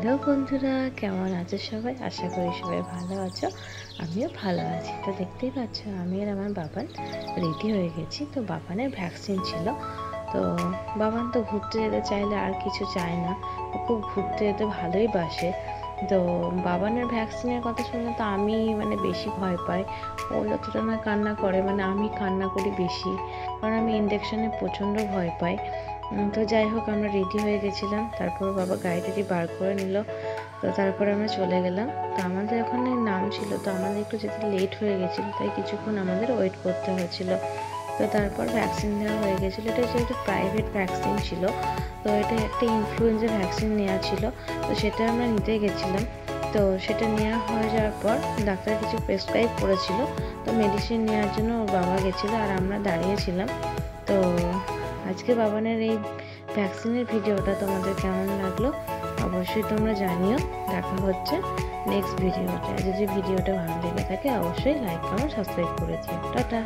Hello বন্ধুরা, কেমন আছো সবাই? আশা করি সবাই ভালো আছো। আমিও ভালো আছি। তো দেখতেই পাচ্ছ আমি আর আমার বাবান রেডি হয়ে গেছি। তো বাবানের ভ্যাকসিন ছিল। তো বাবান তো ঘুরতে যেতে চাইলে আর কিছু চায় না, ও খুব ঘুরতে যেতে ভালোই বাসে। তো বাবানের ভ্যাকসিনের কথা শুনলে তো আমি বেশি ভয় পাই। ও যতটা না কান্না করে, আমি কান্না করি বেশি, কারণ আমি ইঞ্জেকশনে প্রচণ্ড ভয় পাই। তো যাই হোক, আমরা রেডি হয়ে গেছিলাম। তারপর বাবা গাড়ি টাড়ি বার করে নিল। তো তারপরে আমরা চলে গেলাম। তো আমাদের ওখানে নাম ছিল, তো আমাদের একটু যেতে লেট হয়ে গেছিলো, তাই কিছুক্ষণ আমাদের ওয়েট করতে হয়েছিল। তো তারপর ভ্যাকসিন দেওয়া হয়ে গেছিলো। এটা যেহেতু প্রাইভেট ভ্যাকসিন ছিল, তো এটা একটা ইনফ্লুয়েঞ্জা ভ্যাকসিন নেওয়া ছিল। তো সেটা আমরা নিতে গেছিলাম। তো সেটা নেওয়া হয়ে যাওয়ার পর ডাক্তার কিছু প্রেসক্রাইব করেছিল। তো মেডিসিন নেওয়ার জন্য ওর বাবা গেছিলো আর আমরা দাঁড়িয়েছিলাম। তো আজকে বাবানের এই ভ্যাকসিনের ভিডিওটা তোমাদের কেমন লাগলো অবশ্যই তোমরা জানিও। দেখা হচ্ছে নেক্সট ভিডিওতে। যদি ভিডিওটা ভালো লেগে থাকে অবশ্যই লাইক কমেন্ট সাবস্ক্রাইব করে দিও। টাটা।